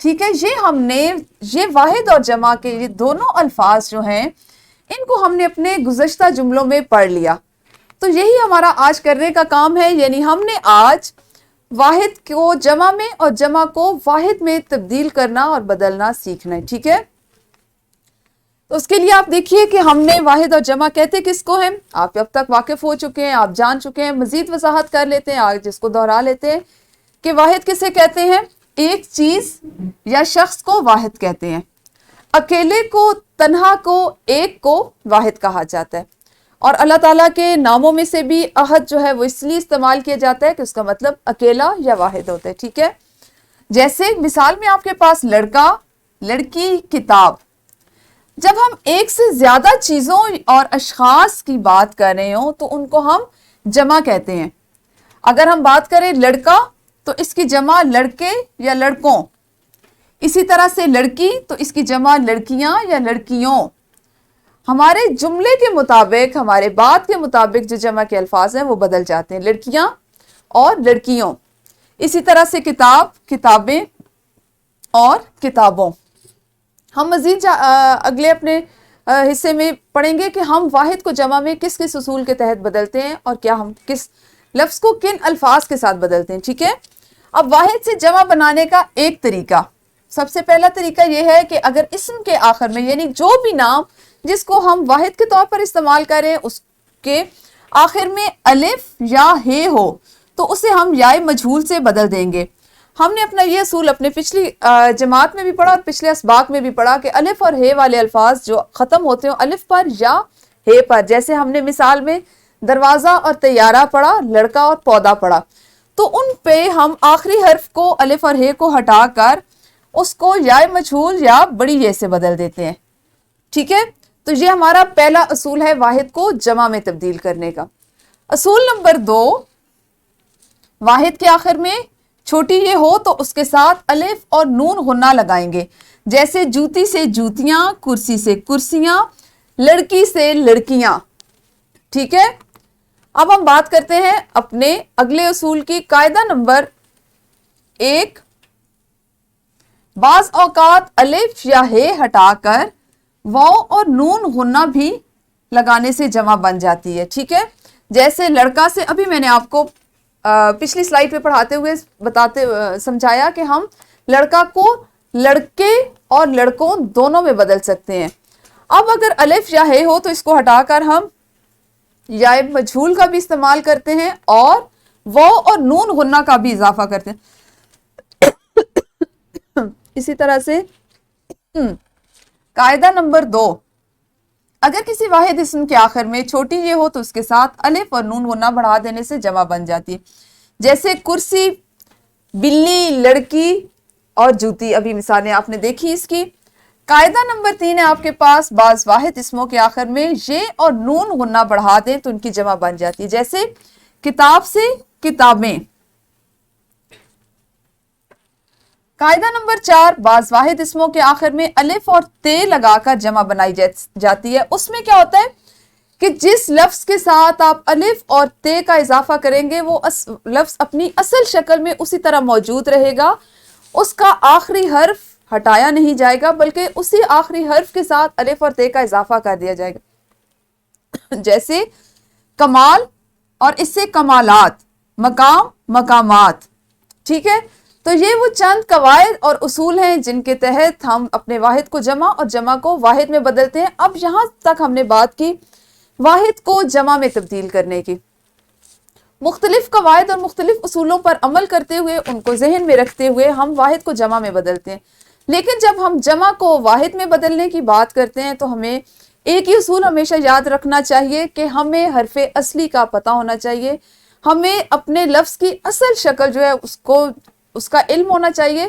ٹھیک ہے، یہ واحد اور جمع کے یہ دونوں الفاظ جو ہیں ان کو ہم نے اپنے گزشتہ جملوں میں پڑھ لیا. تو یہی ہمارا آج کرنے کا کام ہے، یعنی ہم نے آج واحد کو جمع میں اور جمع کو واحد میں تبدیل کرنا اور بدلنا سیکھنا ہے. ٹھیک ہے، تو اس کے لیے آپ دیکھیے کہ ہم نے واحد اور جمع کہتے کس کو ہیں. آپ اب تک واقف ہو چکے ہیں، آپ جان چکے ہیں. مزید وضاحت کر لیتے ہیں آج، جس کو دوہرا لیتے ہیں کہ واحد کسے کہتے ہیں. ایک چیز یا شخص کو واحد کہتے ہیں. اکیلے کو، تنہا کو، ایک کو واحد کہا جاتا ہے. اور اللہ تعالیٰ کے ناموں میں سے بھی احد جو ہے وہ اس لیے استعمال کیا جاتا ہے کہ اس کا مطلب اکیلا یا واحد ہوتا ہے. ٹھیک ہے، جیسے مثال میں آپ کے پاس لڑکا، لڑکی، کتاب. جب ہم ایک سے زیادہ چیزوں اور اشخاص کی بات کر رہے ہوں تو ان کو ہم جمع کہتے ہیں. اگر ہم بات کریں لڑکا تو اس کی جمع لڑکے یا لڑکوں. اسی طرح سے لڑکی تو اس کی جمع لڑکیاں یا لڑکیوں. ہمارے جملے کے مطابق، ہمارے بات کے مطابق جو جمع کے الفاظ ہیں وہ بدل جاتے ہیں، لڑکیاں اور لڑکیوں. اسی طرح سے کتاب، کتابیں اور کتابوں. ہم مزید اگلے اپنے حصے میں پڑھیں گے کہ ہم واحد کو جمع میں کس کس اصول کے تحت بدلتے ہیں اور کیا ہم کس لفظ کو کن الفاظ کے ساتھ بدلتے ہیں. ٹھیک ہے، اب واحد سے جمع بنانے کا ایک طریقہ، سب سے پہلا طریقہ یہ ہے کہ اگر اسم کے آخر میں، یعنی جو بھی نام جس کو ہم واحد کے طور پر استعمال کریں اس کے آخر میں الف یا ہے ہو تو اسے ہم یائے مجہول سے بدل دیں گے. ہم نے اپنا یہ اصول اپنے پچھلی جماعت میں بھی پڑھا اور پچھلے اسباق میں بھی پڑھا کہ الف اور ہے والے الفاظ جو ختم ہوتے ہیں الف پر یا ہے پر، جیسے ہم نے مثال میں دروازہ اور طیارہ پڑھا، لڑکا اور پودا پڑھا، تو ان پہ ہم آخری حرف کو الف اور ہے کو ہٹا کر اس کو یائے مجہول یا بڑی یہ سے بدل دیتے ہیں. ٹھیک ہے، تو یہ ہمارا پہلا اصول ہے واحد کو جمع میں تبدیل کرنے کا. اصول نمبر 2، واحد کے آخر میں چھوٹی یہ ہو تو اس کے ساتھ الف اور نون غنہ لگائیں گے، جیسے جوتی سے جوتیاں، کرسی سے کرسیاں، لڑکی سے لڑکیاں. ٹھیک ہے، اب ہم بات کرتے ہیں اپنے اگلے اصول کی. قاعدہ نمبر 1، بعض اوقات الف یا ہے ہٹا کر واو اور نون غنہ بھی لگانے سے جمع بن جاتی ہے. ٹھیک ہے، جیسے لڑکا سے ابھی میں نے آپ کو پچھلی سلائیڈ پہ پڑھاتے ہوئے سمجھایا کہ ہم لڑکا کو لڑکے اور لڑکوں دونوں میں بدل سکتے ہیں. اب اگر الف یا ہے ہو تو اس کو ہٹا کر ہم یا مجہول کا بھی استعمال کرتے ہیں اور واو اور نون غنہ کا بھی اضافہ کرتے ہیں. اسی طرح سے قاعدہ نمبر 2، اگر کسی واحد اسم کے آخر میں چھوٹی یہ ہو تو اس کے ساتھ الف اور نون غنہ بڑھا دینے سے جمع بن جاتی ہے، جیسے کرسی، بلی، لڑکی اور جوتی. ابھی مثالیں آپ نے دیکھی اس کی. قاعدہ نمبر 3 ہے آپ کے پاس، بعض واحد اسموں کے آخر میں یہ اور نون غنہ بڑھا دیں تو ان کی جمع بن جاتی ہے، جیسے کتاب سے کتابیں. قاعدہ نمبر 4، بعض واحد اسموں کے آخر میں الف اور تے لگا کر جمع بنائی جاتی ہے. اس میں کیا ہوتا ہے کہ جس لفظ کے ساتھ آپ الف اور تے کا اضافہ کریں گے وہ لفظ اپنی اصل شکل میں اسی طرح موجود رہے گا، اس کا آخری حرف ہٹایا نہیں جائے گا بلکہ اسی آخری حرف کے ساتھ الف اور تے کا اضافہ کر دیا جائے گا. جیسے کمال اور اس سے کمالات، مقام، مقامات. ٹھیک ہے، تو یہ وہ چند قواعد اور اصول ہیں جن کے تحت ہم اپنے واحد کو جمع اور جمع کو واحد میں بدلتے ہیں. اب یہاں تک ہم نے بات کی واحد کو جمع میں تبدیل کرنے کی. مختلف قواعد اور مختلف اصولوں پر عمل کرتے ہوئے ان کو ذہن میں رکھتے ہوئے ہم واحد کو جمع میں بدلتے ہیں. لیکن جب ہم جمع کو واحد میں بدلنے کی بات کرتے ہیں تو ہمیں ایک ہی اصول ہمیشہ یاد رکھنا چاہیے کہ ہمیں حرف اصلی کا پتہ ہونا چاہیے. ہمیں اپنے لفظ کی اصل شکل جو ہے اس کا علم ہونا چاہیے،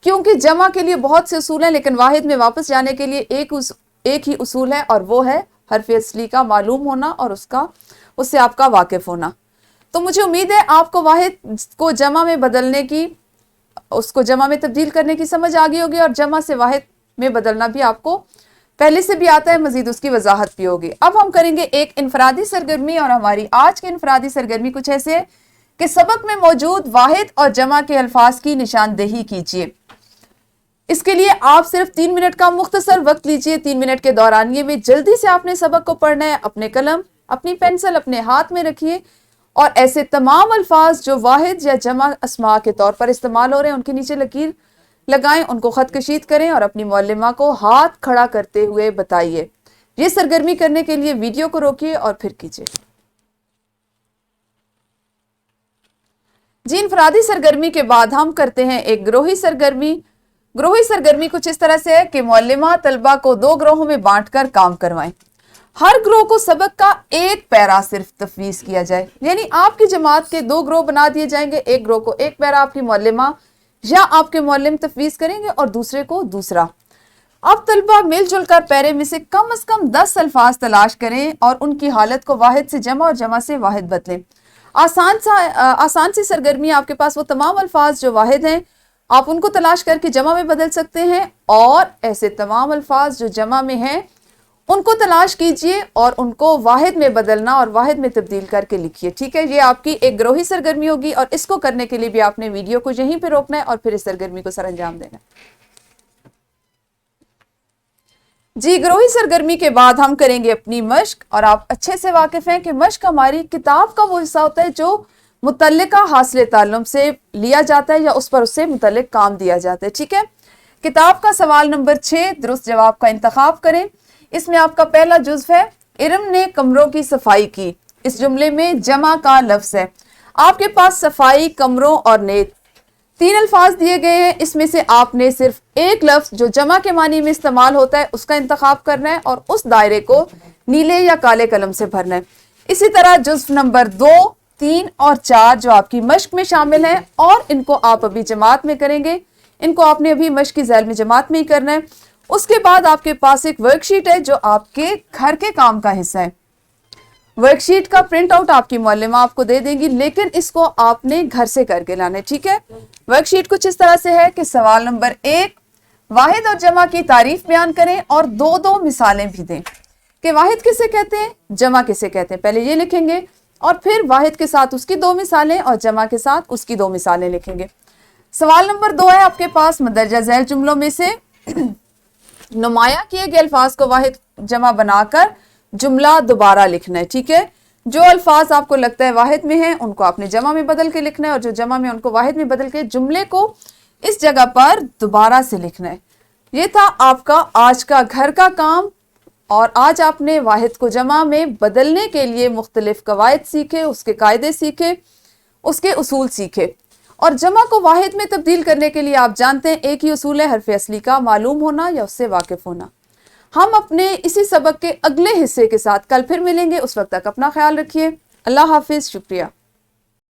کیونکہ جمع کے لیے بہت سے اصول ہیں لیکن واحد میں واپس جانے کے لیے ایک ہی اصول ہے اور وہ ہے حرف اصلی کا معلوم ہونا اور اس سے آپ کا واقف ہونا. تو مجھے امید ہے آپ کو واحد کو جمع میں بدلنے کی، اس کو جمع میں تبدیل کرنے کی سمجھ آ گئی ہوگی اور جمع سے واحد میں بدلنا بھی آپ کو پہلے سے بھی آتا ہے، مزید اس کی وضاحت بھی ہوگی. اب ہم کریں گے ایک انفرادی سرگرمی اور ہماری آج کی انفرادی سرگرمی کچھ ایسے ہے کہ سبق میں موجود واحد اور جمع کے الفاظ کی نشاندہی کیجیے. اس کے لیے آپ صرف 3 منٹ کا مختصر وقت لیجئے. 3 منٹ کے دورانیے میں جلدی سے آپ نے سبق کو پڑھنا ہے. اپنے قلم، اپنی پینسل اپنے ہاتھ میں رکھیے اور ایسے تمام الفاظ جو واحد یا جمع اسماء کے طور پر استعمال ہو رہے ہیں ان کے نیچے لکیر لگائیں، ان کو خط کشید کریں اور اپنی معلمہ کو ہاتھ کھڑا کرتے ہوئے بتائیے. یہ سرگرمی کرنے کے لیے ویڈیو کو روکیے اور پھر کیجیے. جی، انفرادی سرگرمی کے بعد ہم کرتے ہیں ایک گروہی سرگرمی. گروہی سرگرمی کچھ اس طرح سے ہے کہ معلمہ طلبہ کو 2 گروہوں میں بانٹ کر کام کروائیں. ہر گروہ کو سبق کا ایک پیرا صرف تفویض کیا جائے، یعنی آپ کی جماعت کے 2 گروہ بنا دیے جائیں گے. ایک گروہ کو ایک پیرا آپ کی معلمہ یا آپ کے معلم تفویض کریں گے اور دوسرے کو دوسرا. اب طلبہ مل جل کر پیرے میں سے کم از کم 10 الفاظ تلاش کریں اور ان کی حالت کو واحد سے جمع اور جمع سے واحد بدلیں. آسان سی سرگرمی. آپ کے پاس وہ تمام الفاظ جو واحد ہیں آپ ان کو تلاش کر کے جمع میں بدل سکتے ہیں، اور ایسے تمام الفاظ جو جمع میں ہیں ان کو تلاش کیجئے اور ان کو واحد میں بدلنا اور واحد میں تبدیل کر کے لکھیے. ٹھیک ہے، یہ آپ کی ایک گروہی سرگرمی ہوگی اور اس کو کرنے کے لیے بھی آپ نے ویڈیو کو یہیں پہ روکنا ہے اور پھر اس سرگرمی کو سر انجام دینا ہے. جی، گروہی سرگرمی کے بعد ہم کریں گے اپنی مشق. اور آپ اچھے سے واقف ہیں کہ مشق ہماری کتاب کا وہ حصہ ہوتا ہے جو متعلقہ حاصل تعلم سے لیا جاتا ہے یا اس پر اس سے متعلق کام دیا جاتا ہے. ٹھیک ہے، کتاب کا سوال نمبر 6 درست جواب کا انتخاب کریں. اس میں آپ کا پہلا جزو ہے ارم نے کمروں کی صفائی کی. اس جملے میں جمع کا لفظ ہے. آپ کے پاس صفائی، کمروں اور نیت 3 الفاظ دیے گئے ہیں. اس میں سے آپ نے صرف ایک لفظ جو جمع کے معنی میں استعمال ہوتا ہے اس کا انتخاب کرنا ہے اور اس دائرے کو نیلے یا کالے قلم سے بھرنا ہے. اسی طرح جزو نمبر 2، 3 اور 4 جو آپ کی مشق میں شامل ہیں اور ان کو آپ ابھی جماعت میں کریں گے. ان کو آپ نے ابھی مشق کی ذیل میں جماعت میں ہی کرنا ہے. اس کے بعد آپ کے پاس ایک ورک شیٹ ہے جو آپ کے گھر کے کام کا حصہ ہے. ورک شیٹ کا پرنٹ آؤٹ آپ کی معلمہ آپ کو دے دیں گی، لیکن اس کو آپ نے گھر سے کر کے لانا ہے. ٹھیک ہے، ورک شیٹ کچھ اس طرح سے ہے کہ سوال نمبر 1 واحد اور جمع کی تعریف بیان کریں اور 2 مثالیں بھی دیں کہ واحد کسے کہتے ہیں، جمع کسے کہتے ہیں. پہلے یہ لکھیں گے اور پھر واحد کے ساتھ اس کی 2 مثالیں اور جمع کے ساتھ اس کی 2 مثالیں لکھیں گے. سوال نمبر 2 ہے آپ کے پاس مندرجہ ذیل جملوں میں سے نمایاں کیے گئے الفاظ کو واحد جمع بنا کر جملہ دوبارہ لکھنا ہے. ٹھیک ہے، جو الفاظ آپ کو لگتا ہے واحد میں ہیں ان کو آپ نے جمع میں بدل کے لکھنا ہے اور جو جمع میں ان کو واحد میں بدل کے جملے کو اس جگہ پر دوبارہ سے لکھنا ہے. یہ تھا آپ کا آج کا گھر کا کام، اور آج آپ نے واحد کو جمع میں بدلنے کے لیے مختلف قواعد سیکھے، اس کے قاعدے سیکھے، اس کے اصول سیکھے. اور جمع کو واحد میں تبدیل کرنے کے لیے آپ جانتے ہیں ایک ہی اصول ہے حرف اصلی کا معلوم ہونا یا اس سے واقف ہونا. ہم اپنے اسی سبق کے اگلے حصے کے ساتھ کل پھر ملیں گے. اس وقت تک اپنا خیال رکھیے. اللہ حافظ. شکریہ.